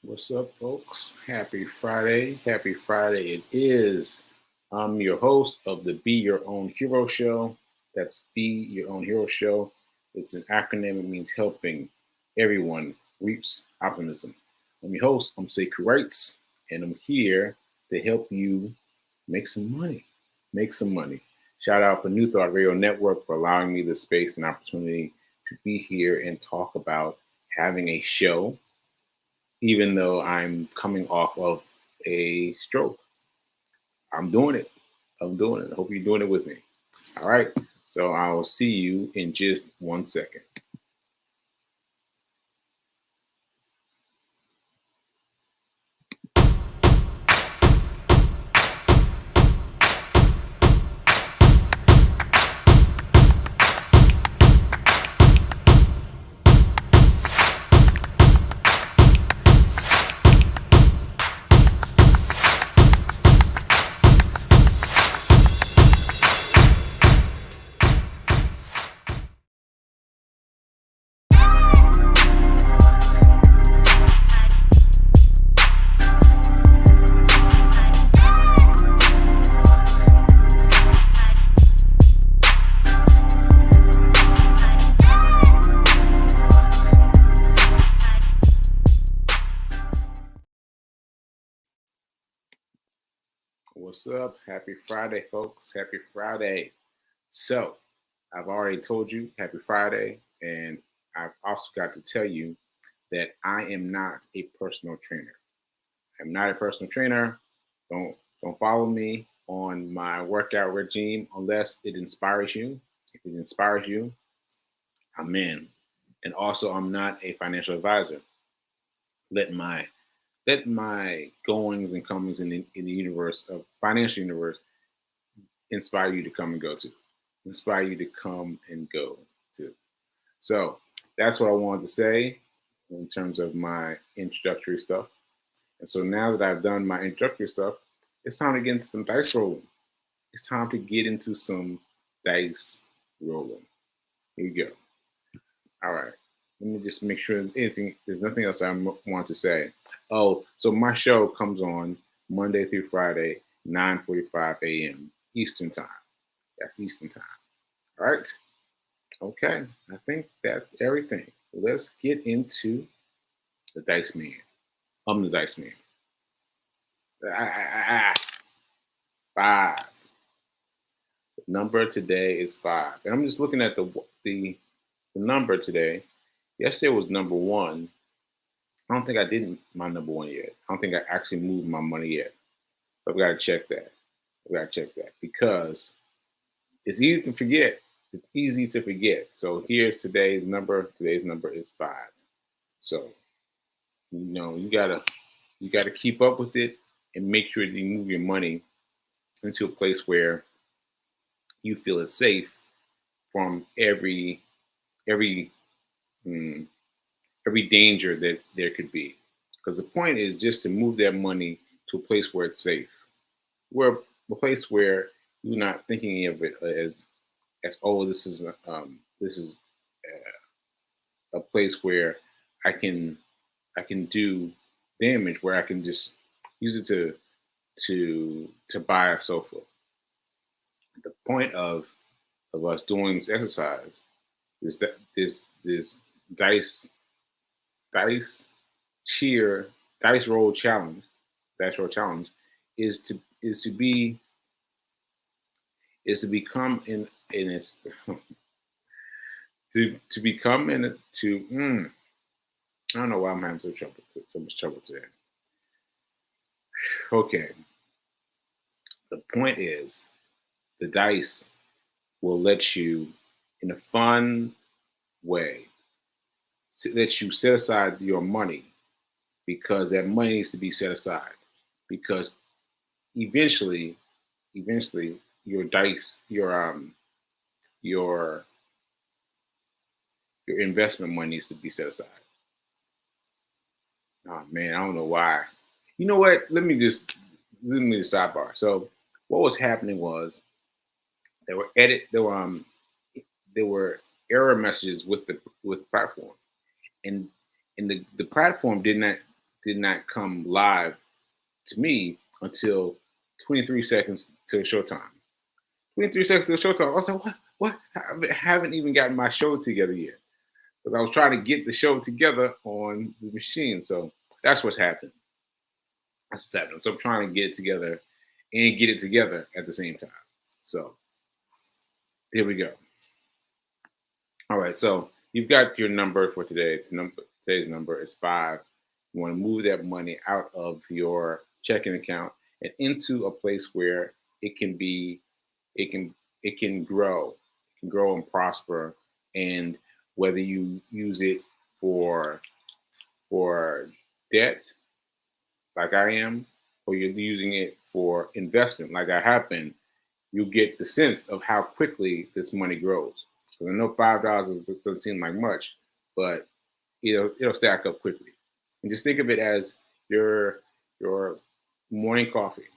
What's up, folks? Happy Friday. Happy Friday. It is. I'm your host of the Be Your Own Hero Show. That's Be Your Own Hero Show. It's an acronym. It means helping everyone reach optimism. I'm your host. I'm Sekou Wrights, and I'm here to help you make some money. Make some money. Shout out for New Thought Radio Network for allowing me the space and opportunity to be here and talk about having a show even though I'm coming off of a stroke. I'm doing it. I'm doing it. I hope you're doing it with me. All right. So I will see you in just 1 second. What's up? Happy Friday, folks. Happy Friday. So I've already told you happy Friday, and I've also got to tell you that I am not a personal trainer. I'm not a personal trainer. Don't follow me on my workout regime unless it inspires you. If it inspires you, I'm in. And also, I'm not a financial advisor. Let my let my goings and comings in the universe of financial universe inspire you to come and go to, inspire you to come and go to. So that's what I wanted to say in terms of my introductory stuff. And so now that I've done my introductory stuff, it's time to get into some dice rolling. It's time to get into some dice rolling. Here you go. All right. Let me just make sure there's nothing else I want to say. Oh, so my show comes on Monday through Friday, 9:45 a.m. Eastern Time. That's Eastern Time. All right. Okay. I think that's everything. Let's get into the Dice Man. I'm the Dice Man. Five. The number today is five. And I'm just looking at the number today. Yesterday was number one. I don't think I did my number one yet. I don't think I actually moved my money yet. I've got to check that. I've got to check that because it's easy to forget. It's easy to forget. So here's today's number. Today's number is five. So you gotta keep up with it and make sure that you move your money into a place where you feel it's safe from every mm, every danger that there could be. Because the point is just to move that money to a place where it's safe, where a place where you're not thinking of it as oh this is a place where I can I can do damage, where I can just use it to buy a sofa. The point of us doing this exercise is that this dice dice cheer dice roll challenge dice roll challenge is to become in its to become in to I don't know why I'm having so much trouble today. Okay, the point is the dice will let you in a fun way let you set aside your money because that money needs to be set aside because eventually eventually your dice your your investment money needs to be set aside. Oh man, I don't know why. You know what? Let me just sidebar. So what was happening was there were error messages with the platform, and the platform did not come live to me until 23 seconds till showtime. 23 seconds till showtime. I was like, what? What? I haven't even gotten my show together yet. Because I was trying to get the show together on the machine. So that's what's happened. That's what's happening. So I'm trying to get it together and get it together at the same time. So here we go. All right. So you've got your number for today. Today's number is 5. You want to move that money out of your checking account and into a place where it can be, it can, it can grow and prosper. And whether you use it for debt, like I am, or you're using it for investment, like I have been, you get the sense of how quickly this money grows. Because I know $5 doesn't seem like much, but it'll stack up quickly. And just think of it as your morning coffee.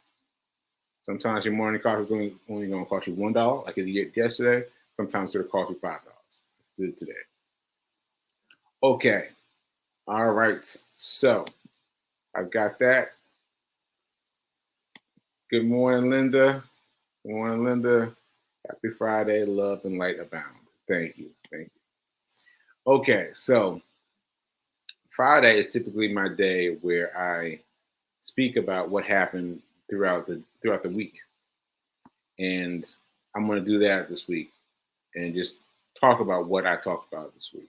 Sometimes your morning coffee is only going to cost you $1, like it did yesterday. Sometimes it'll cost you $5. Did today. Okay. All right. So I've got that. Good morning, Linda. Good morning, Linda. Happy Friday. Love and light abound. Thank you. Thank you. Okay. So Friday is typically my day where I speak about what happened throughout the week. And I'm going to do that this week and just talk about what I talked about this week.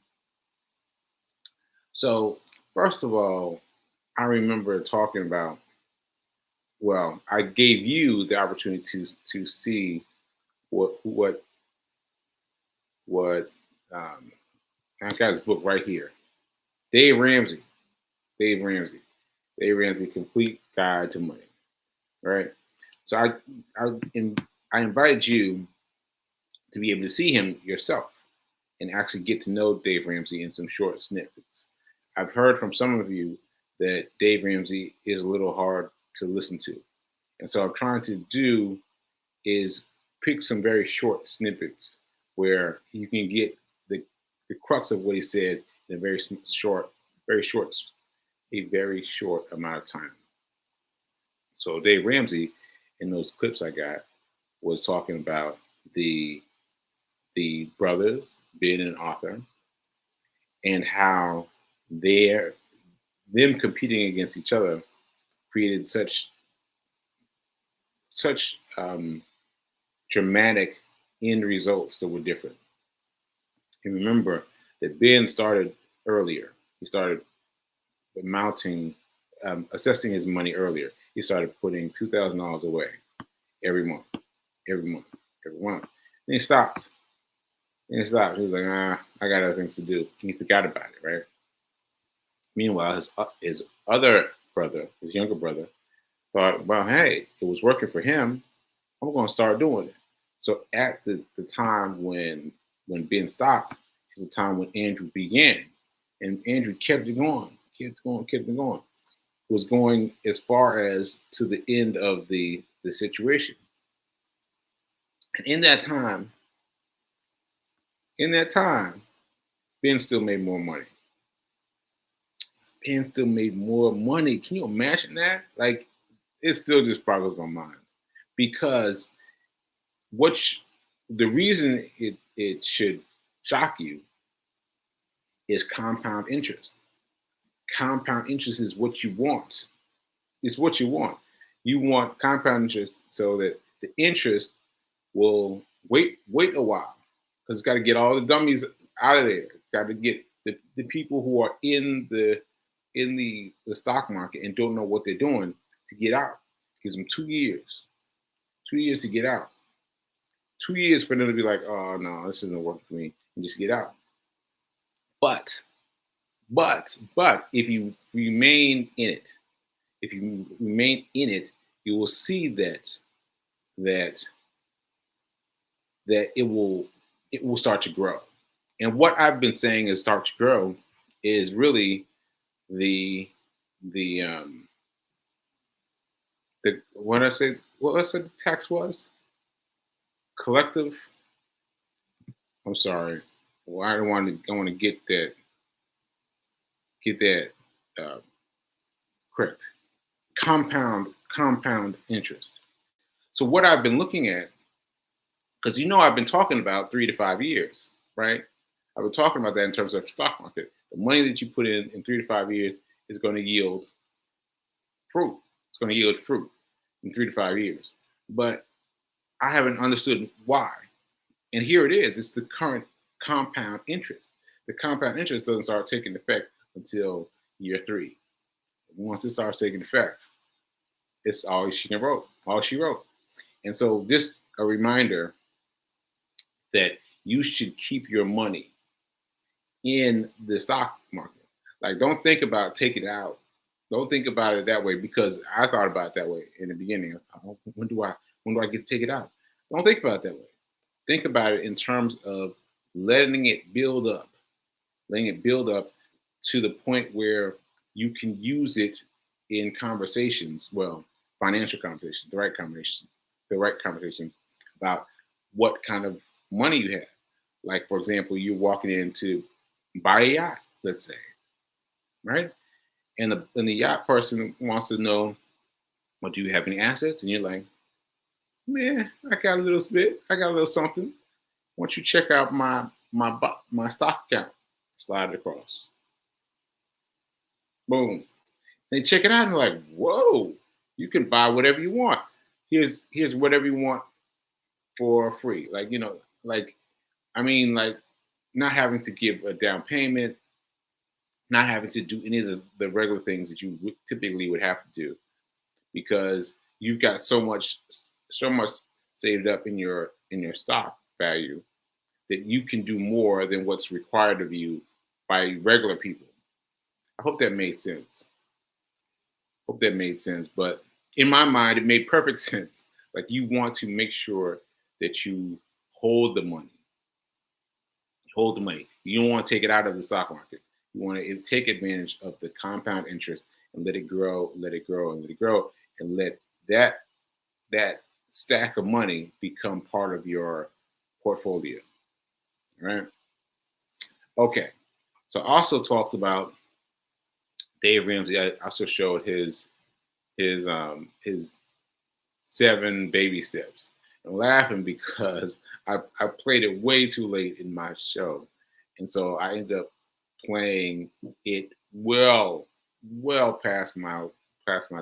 So, first of all, I remember talking about, well, I gave you the opportunity to see what I've got his book right here. Dave Ramsey. Dave Ramsey. Dave Ramsey, Complete Guide to Money. Right? So I invited you to be able to see him yourself and actually get to know Dave Ramsey in some short snippets. I've heard from some of you that Dave Ramsey is a little hard to listen to. And so I'm trying to do is pick some very short snippets where you can get the crux of what he said in a very short amount of time. So Dave Ramsey, in those clips I got, was talking about the brothers being an author and how them competing against each other created such dramatic end results that were different. And remember that Ben started earlier. He started assessing his money earlier. He started putting $2,000 away every month. Then he stopped. He was like, I got other things to do. And he forgot about it, right? Meanwhile, his other brother, his younger brother, thought, well, hey, it was working for him. I'm going to start doing it. So at the time when Ben stopped, was the time when Andrew began. And Andrew kept it going. It was going as far as to the end of the situation. And in that time, Ben still made more money. Can you imagine that? Like, it still just boggles my mind. Because the reason it should shock you is compound interest. Compound interest is what you want. It's what you want. You want compound interest so that the interest will wait a while, because it's got to get all the dummies out of there. It's got to get the people who are in the stock market and don't know what they're doing to get out. Gives them 2 years. 2 years to get out. 2 years for them to be like, oh no, this isn't working for me, and just get out. But if you remain in it, you will see that it will start to grow. And what I've been saying is start to grow is really the what I said the tax was collective. I'm sorry. Well, I want to get that Correct. Compound interest. So what I've been looking at, because I've been talking about 3 to 5 years, right? I've been talking about that in terms of stock market. The money that you put in 3 to 5 years is going to yield fruit. It's going to yield fruit in 3 to 5 years. But I haven't understood why. And here it is. It's the current compound interest. The compound interest doesn't start taking effect until year 3. Once it starts taking effect, it's all she wrote. All she wrote. And so just a reminder that you should keep your money in the stock market. Like, don't think about taking it out. Don't think about it that way, because I thought about it that way in the beginning. When do I get to take it out? Don't think about it that way. Think about it in terms of letting it build up, to the point where you can use it in conversations. Well, financial conversations, the right conversations about what kind of money you have. Like, for example, you're walking in to buy a yacht, let's say, right? And the yacht person wants to know, well, do you have any assets? And you're like, man, I got a little bit. I got a little something. Why don't you check out my stock account? Slide it across. Boom. They check it out and they're like, whoa, you can buy whatever you want. Here's whatever you want for free. Like, like not having to give a down payment, not having to do any of the regular things that you typically would have to do, because you've got so much saved up in your stock value that you can do more than what's required of you by regular people. I hope that made sense. But in my mind, it made perfect sense. Like, you want to make sure that you hold the money. You don't want to take it out of the stock market. You want to take advantage of the compound interest and let it grow, and let that stack of money become part of your portfolio. Right? Okay. So I also talked about Dave Ramsey. I also showed his 7 baby steps. I'm laughing because I played it way too late in my show, and so I ended up playing it well past my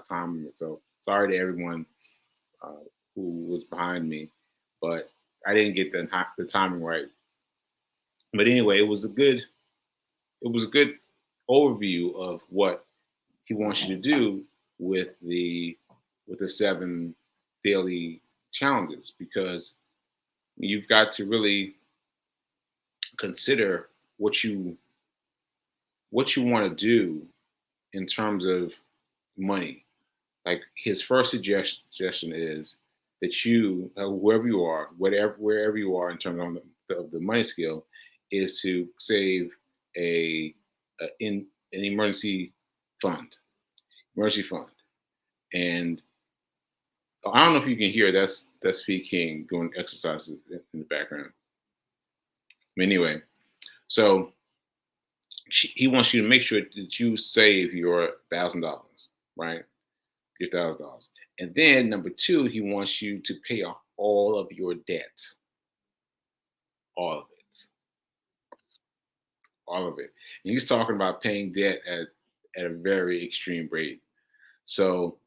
time limit. So sorry to everyone who was behind me, but I didn't get the timing right. But anyway, it was a good overview of what he wants you to do with the 7 daily challenges, because you've got to really consider what you want to do in terms of money. Like, his first suggestion is that you, wherever you are, wherever you are in terms of the money scale, is to save in an emergency fund. And I don't know if you can hear, that's Fee King doing exercises in the background. Anyway, so he wants you to make sure that you save your $1,000, right? Your $1,000, and then number 2, he wants you to pay off all of your debt, all of it. And he's talking about paying debt at a very extreme rate. So,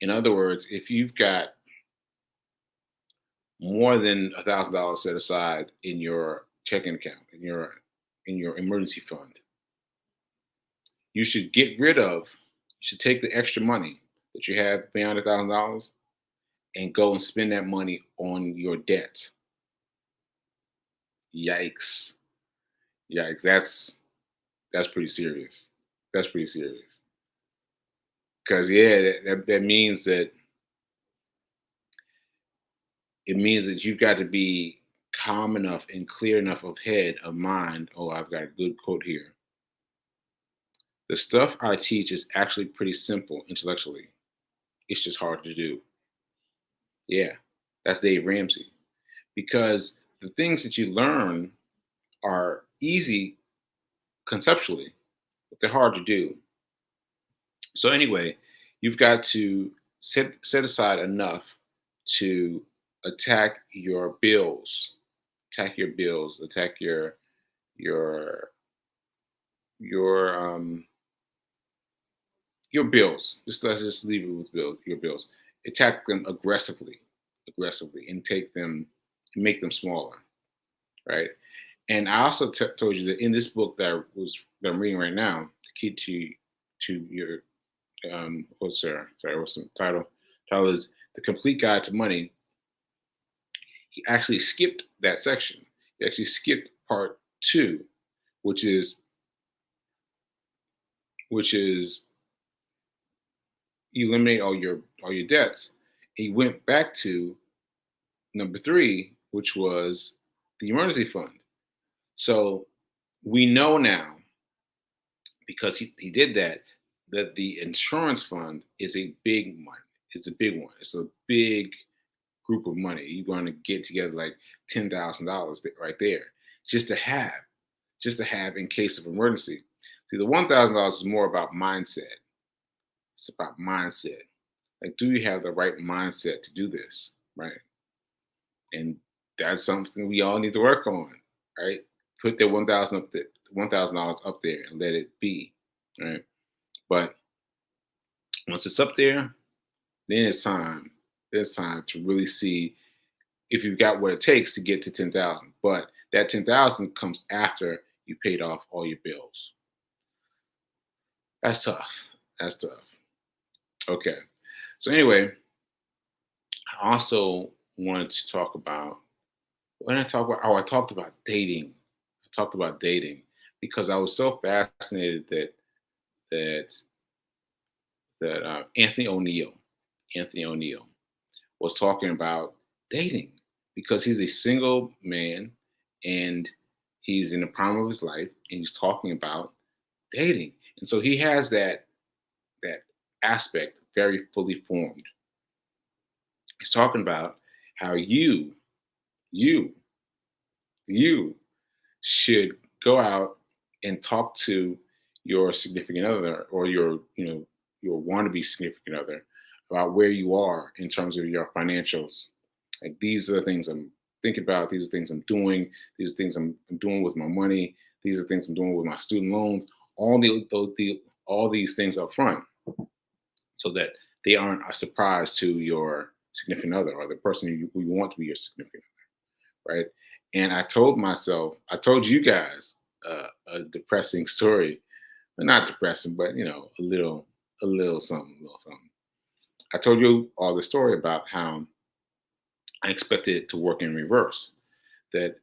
in other words, if you've got more than $1,000 set aside in your checking account, in your emergency fund, you should take the extra money that you have beyond $1,000 and go and spend that money on your debt. Yikes! That's pretty serious. Because that means that you've got to be calm enough and clear enough of head, of mind. Oh, I've got a good quote here. The stuff I teach is actually pretty simple intellectually. It's just hard to do. Yeah, that's Dave Ramsey. Because the things that you learn are easy conceptually, but they're hard to do. So anyway, you've got to set aside enough to attack your bills, attack your your your bills. Let's just leave it with your bills. Attack them aggressively, and make them smaller, right? And I also told you that in this book that I'm reading right now, the key to your what's the title? Title is The Complete Guide to Money. He actually skipped that section. He actually skipped part two, which is which is you eliminate all your debts. He went back to number three, which was the emergency fund. So we know now, because he did that, that the insurance fund is a big one. It's a big one. It's a big group of money. You're going to get together like $10,000 right there, just to have, in case of emergency. See, the $1,000 is more about mindset. It's about mindset. Like, do you have the right mindset to do this, right? And that's something we all need to work on, right? Put that $1,000 up there and let it be, right? But once it's up there, then it's time. It's time to really see if you've got what it takes to get to 10,000. But that 10,000 comes after you paid off all your bills. That's tough. That's tough. Okay. So anyway, I also wanted to talk about when I talk about I talked about dating. I talked about dating because I was so fascinated that Anthony O'Neill was talking about dating because he's a single man and he's in the prime of his life and he's talking about dating. And so he has that aspect very fully formed. He's talking about how you, you should go out and talk to your significant other or your wannabe significant other about where you are in terms of your financials. Like, these are the things I'm thinking about. These are things I'm doing. These are things I'm doing with my money. These are things I'm doing with my student loans. All these things up front, so that they aren't a surprise to your significant other or the person who you want to be your significant other, right? And I told you guys a depressing story, but not depressing, but a little something. I told you all the story about how I expected it to work in reverse. That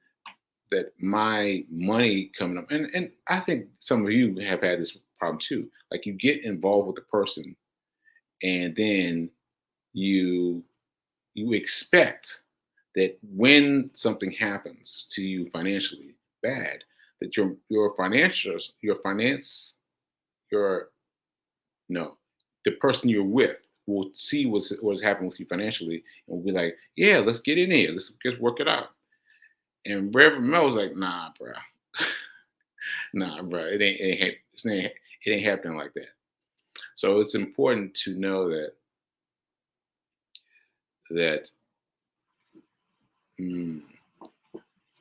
my money coming up, and I think some of you have had this problem too. Like, you get involved with the person, and then you expect that when something happens to you financially bad, that your no the person you're with will see what's happening with you financially and will be like, yeah, let's get in here, let's just work it out. And Reverend Mel was like, nah, bro. Nah, bro, it ain't happening like that. So it's important to know that mm,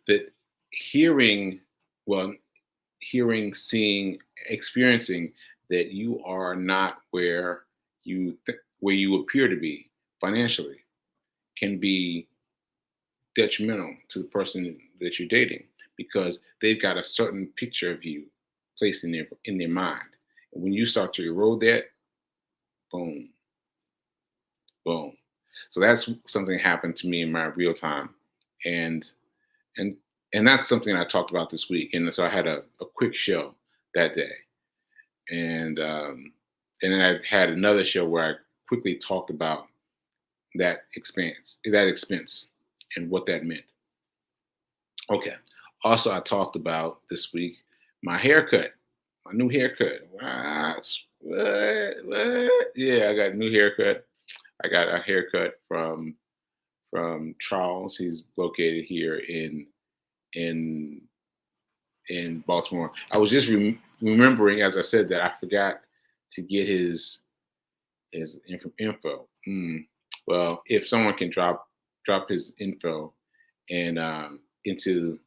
that hearing, well, seeing, experiencing that you are not where you appear to be financially can be detrimental to the person that you're dating, because they've got a certain picture of you placed in their mind. And when you start to erode that, boom, boom. So that's something that happened to me in my real time, and and and that's something I talked about this week. And so I had a quick show that day, and then I had another show where I quickly talked about that expense, and what that meant. Okay. Also, I talked about this week my haircut, my new haircut. What? Yeah, I got a new haircut. I got a haircut from Charles. He's located here in in Baltimore. I was just remembering as I said that I forgot to get info. Well, if someone can drop his info and into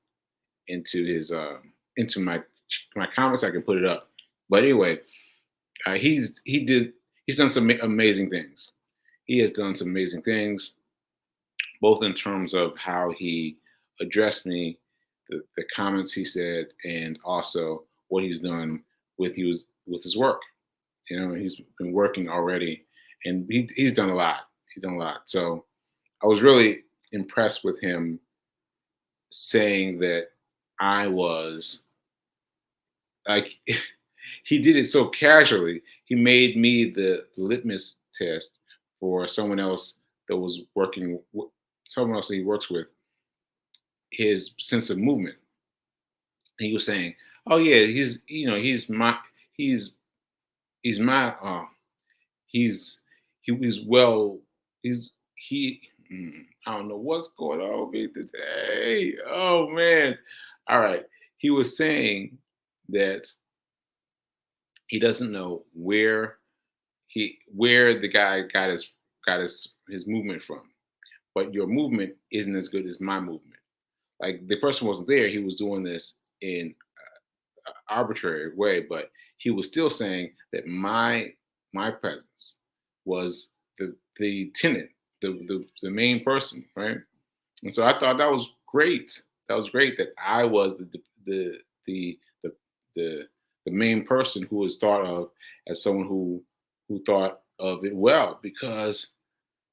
his into my comments, I can put it up. But anyway, he's done some amazing things. He has done some amazing things, both in terms of how he addressed me, the comments he said, and also what he's done with his work. He's been working already, and he's done a lot. He's done a lot. So I was really impressed with him saying that I was like he did it so casually. He made me the litmus test for someone else that was someone else that he works with, his sense of movement. And he was saying, "Oh yeah, he's he's my he's he's well he's he I don't know what's going on with me today. Oh man. All right. He was saying that he doesn't know where the guy got his movement from, but your movement isn't as good as my movement. Like the person wasn't there, he was doing this in arbitrary way, but he was still saying that my presence was the tenant, the main person, right? And so I thought that was great. That was great that I was the the the, the main person who was thought of as someone who thought of it well, because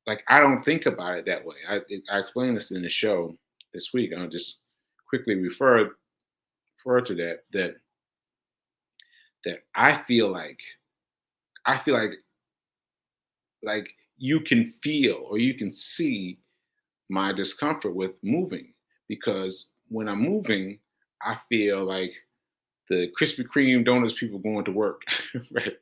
like I don't think about it that way. I explained this in the show this week. I'll just quickly refer to that I feel like you can feel or you can see my discomfort with moving, because when I'm moving, I feel like the Krispy Kreme donuts people going to work, right?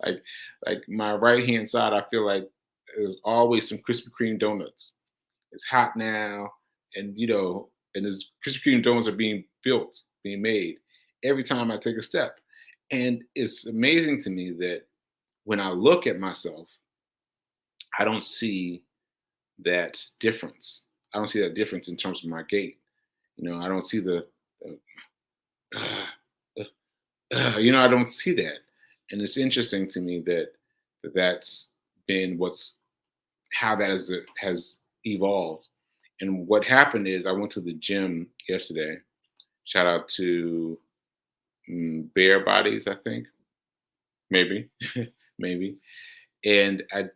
Like like my right hand side, I feel like there's always some Krispy Kreme donuts. It's hot now, and and there's Krispy Kreme donuts are being made every time I take a step, and it's amazing to me that when I look at myself, I don't see that difference. I don't see that difference in terms of my gait. I don't see I don't see that. And it's interesting to me that's been what's how that has evolved. And what happened is I went to the gym yesterday. Shout out to Bear Bodies, I think, maybe, maybe. And I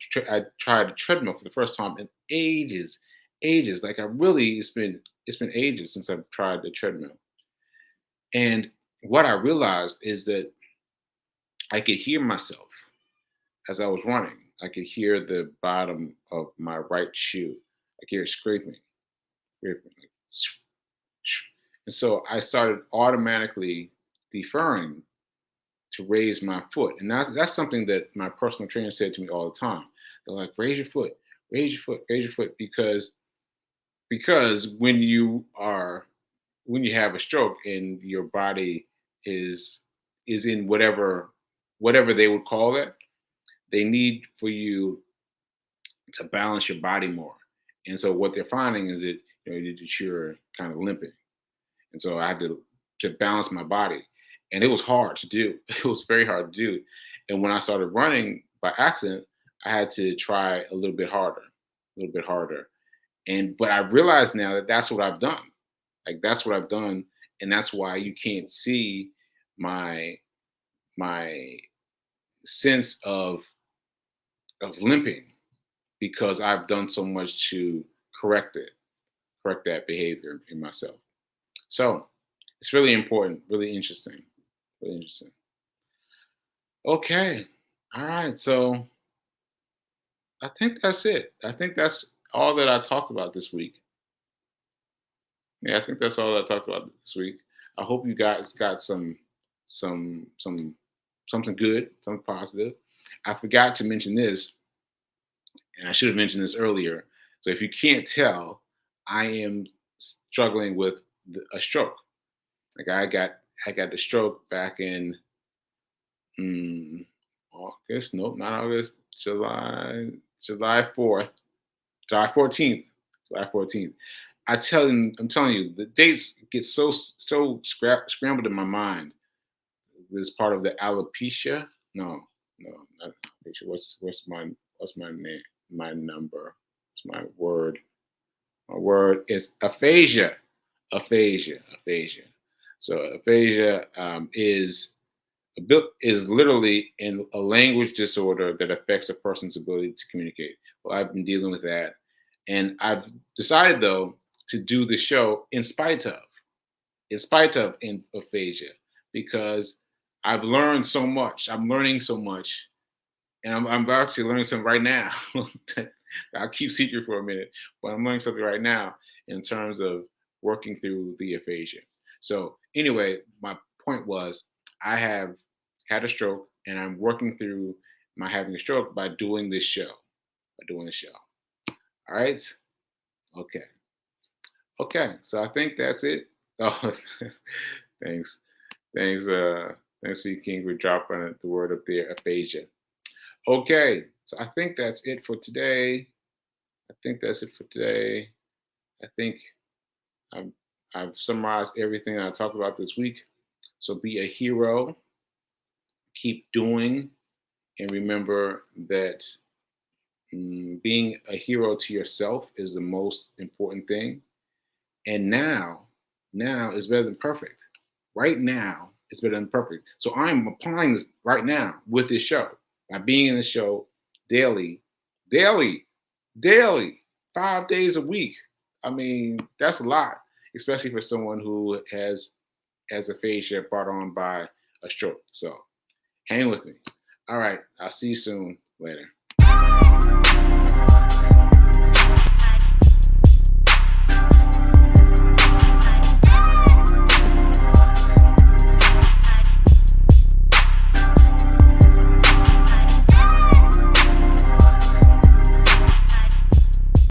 tried the treadmill for the first time in ages, ages. Like it's been ages since I've tried the treadmill. And what I realized is that I could hear myself as I was running. I could hear the bottom of my right shoe. I could hear it scraping. Like, and so I started automatically deferring to raise my foot. And that's something that my personal trainer said to me all the time. They're like, raise your foot, raise your foot, raise your foot, because when you have a stroke and your body is in whatever they would call it, they need for you to balance your body more. And so what they're finding is that you're kind of limping. And so I had to balance my body, and it was hard to do. It was very hard to do. And when I started running by accident, I had to try a little bit harder. And but I realize now that that's what I've done. Like that's what I've done, and that's why you can't see my my sense of limping, because I've done so much to correct that behavior in myself. So it's really important, really interesting, really interesting. Okay, all right. So I think that's it. I think that's all that I talked about this week. Yeah, I think that's all I talked about this week. I hope you guys got some something good, something positive. I forgot to mention this, and I should have mentioned this earlier. So if you can't tell, I am struggling with a stroke. Like I got the stroke back in mm, August. Nope, not August. July 4th. July 14th. July 14th. I'm telling you, the dates get so scrambled in my mind. This part of the alopecia. No, no, not alopecia. What's my name? My number. What's my word? My word is aphasia. Aphasia. So aphasia is literally a language disorder that affects a person's ability to communicate. Well, I've been dealing with that, and I've decided though to do the show in aphasia, because I've learned so much. I'm learning so much, and I'm actually learning something right now. I'll keep secret for a minute, but I'm learning something right now in terms of working through the aphasia. So anyway, my point was I have had a stroke, and I'm working through my having a stroke by doing this show. All right. Okay. Okay. So I think that's it. Oh, thanks. Thanks. Thanks, V King, for dropping the word up there, aphasia. Okay. So I think that's it for today. I think I've, I've summarized everything I talked about this week. So be a hero. Keep doing, and remember that being a hero to yourself is the most important thing. And now is better than perfect. Right now, it's better than perfect. So I'm applying this right now with this show, by being in the show daily, daily, 5 days a week. I mean, that's a lot, especially for someone who has aphasia brought on by a stroke. So hang with me. All right. I'll see you soon. Later.